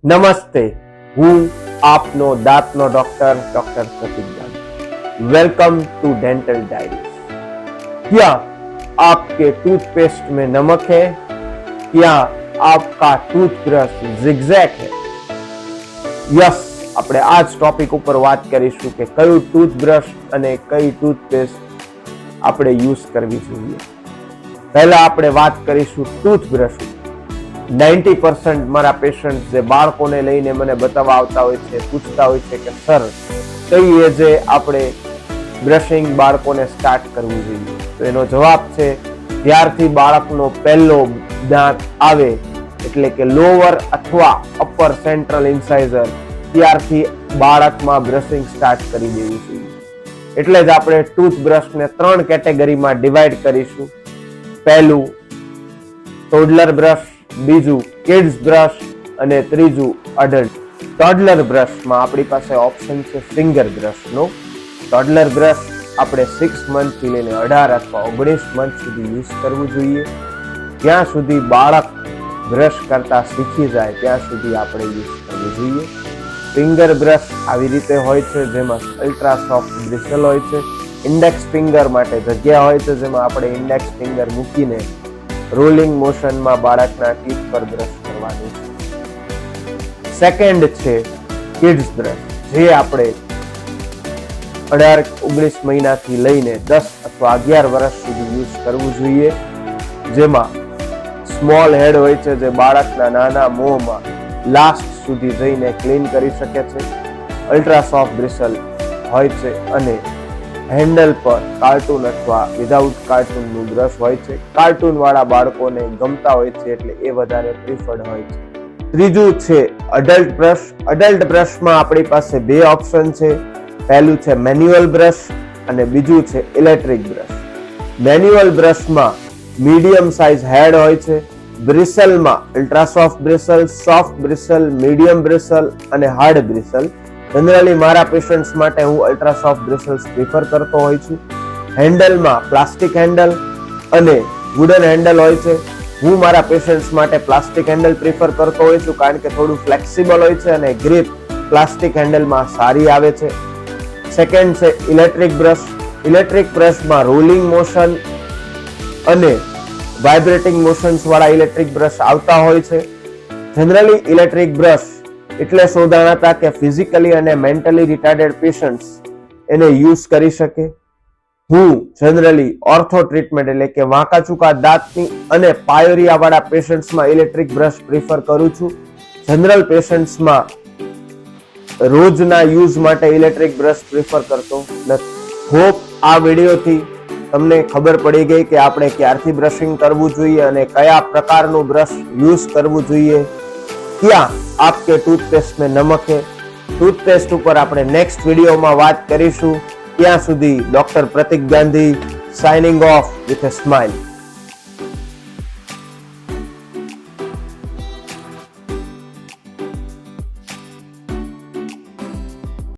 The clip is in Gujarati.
નમસ્તે, હું આપનો દાંતનો doctor Pratik Gandhi. Welcome to dental diaries. क्या आपके टूथपेस्ट में नमक है? क्या आपका टूथब्रश zigzag है? यस, આપણે આ જ ટોપિક ઉપર વાત કરીશું કે કયું ટૂથબ્રશ અને કઈ ટૂથપેસ્ટ આપણે યુઝ કરવી જોઈએ। પહેલા આપણે વાત કરીશું ટૂથબ્રશ। 90% મારા પેશન્ટ જે બાળકોને લઈને મને બતાવવા આવતા હોય છે, પૂછતા હોય છે કે સર કઈ એજે આપણે બ્રશિંગ બાળકોને સ્ટાર્ટ કરવું જોઈએ? તો એનો જવાબ છે જ્યારથી બાળકનો પહેલો દાંત આવે એટલે કે લોઅર અથવા અપર સેન્ટ્રલ ઇન્સાઇઝર ત્યારથી બાળકમાં બ્રશિંગ સ્ટાર્ટ કરી દેવું જોઈએ। એટલે જ આપણે ટૂથબ્રશને 3 કેટેગરીમાં ડિવાઈડ કરીશું। પહેલું ટોડલર બ્રશ, બીજું કિડ્સ બ્રશ અને ત્રીજું અડલ્ટ। ટોડલર બ્રશમાં આપણી પાસે ઓપ્શન છે ફિંગર બ્રશનો। ટોડલર બ્રશ આપણે 6 મંથથી લઈને 18 અથવા 19 મંથ સુધી યુઝ કરવું જોઈએ। જ્યાં સુધી બાળક બ્રશ કરતા શીખી જાય ત્યાં સુધી આપણે યુઝ કરવું જોઈએ। ફિંગર બ્રશ આવી રીતે હોય છે, જેમાં અલ્ટ્રા સોફ્ટ બ્રિસલ હોય છે। ઇન્ડેક્સ ફિંગર માટે જગ્યા હોય છે, જેમાં આપણે ઇન્ડેક્સ ફિંગર મૂકીને રોલિંગ મોશનમાં બાળકના ટીથ પર બ્રશ કરવાનું છે। સેકન્ડ છે કિડ્સ બ્રશ, જે આપણે 18-19 મહિનાથી લઈને 10 અથવા 11 વર્ષ સુધી યુઝ કરવું જોઈએ। જેમાં સ્મોલ હેડ હોય છે, જે બાળકના નાના મોંમાં લાસ્ટ સુધી જઈને ક્લીન કરી શકે છે। અલ્ટ્રા સોફ્ટ બ્રિસલ હોય છે અને હેન્ડલ પર કાર્ટૂન અથવા વિધાઉટ કાર્ટૂનનું બ્રશ હોય છે। કાર્ટૂન વાળા બાળકોને ગમતા હોય છે એટલે એ વધારે પ્રિફર્ડ હોય છે। ત્રીજું છે અડલ્ટ બ્રશ। અડલ્ટ બ્રશમાં આપણી પાસે 2 ઓપ્શન છે। પહેલું છે મેન્યુઅલ બ્રશ અને બીજું છે ઇલેક્ટ્રિક બ્રશ। મેન્યુઅલ બ્રશમાં મીડિયમ સાઇઝ હેડ હોય છે। બ્રિસલમાં ultra soft bristle, soft bristle, medium bristle અને હાર્ડ બ્રિસલ। જનરલી મારા પેશન્ટ્સ માટે હું અલ્ટ્રા સોફ્ટ બ્રિસલ્સ પ્રિફર કરતો હોઉં છું। હેન્ડલમાં પ્લાસ્ટિક હેન્ડલ અને વુડન હેન્ડલ હોય છે। હું મારા પેશન્ટ્સ માટે પ્લાસ્ટિક હેન્ડલ પ્રિફર કરતો હોઉં છું, કારણ કે થોડું ફ્લેક્સિબલ હોય છે અને ગ્રીપ પ્લાસ્ટિક હેન્ડલમાં સારી આવે છે। સેકન્ડ છે ઇલેક્ટ્રિક બ્રશ। ઇલેક્ટ્રિક બ્રશમાં રોલિંગ મોશન અને વાઇબ્રેટિંગ મોશન્સ વાળા ઇલેક્ટ્રિક બ્રશ આવતા હોય છે। જનરલી ઇલેક્ટ્રિક બ્રશ એટલે શોધાણા હતા કે ફિઝિકલી અને મેન્ટલી રિટાર્ડેડ પેશન્ટ્સ એને યુઝ કરી શકે। હું જનરલી ઓર્થો ટ્રીટમેન્ટ એટલે કે વાંકા ચૂકા દાંતની અને પાયોરિયા વાળા પેશન્ટ્સમાં ઇલેક્ટ્રિક બ્રશ પ્રિફર કરું છું। જનરલ પેશન્ટ્સમાં રોજના યુઝ માટે ઇલેક્ટ્રિક બ્રશ પ્રિફર કરતો નથી। હોપ આ વિડીયોથી તમને ખબર પડી ગઈ કે આપણે ક્યારથી બ્રશિંગ કરવું જોઈએ અને કયા પ્રકારનું બ્રશ યુઝ કરવું જોઈએ। क्या आपके टूथपेस्ट में नमक है? टूथपेस्ट ઉપર આપણે નેક્સ્ટ વિડીયોમાં વાત કરીશું। ત્યાં સુધી doctor Pratik Gandhi signing of with a smile.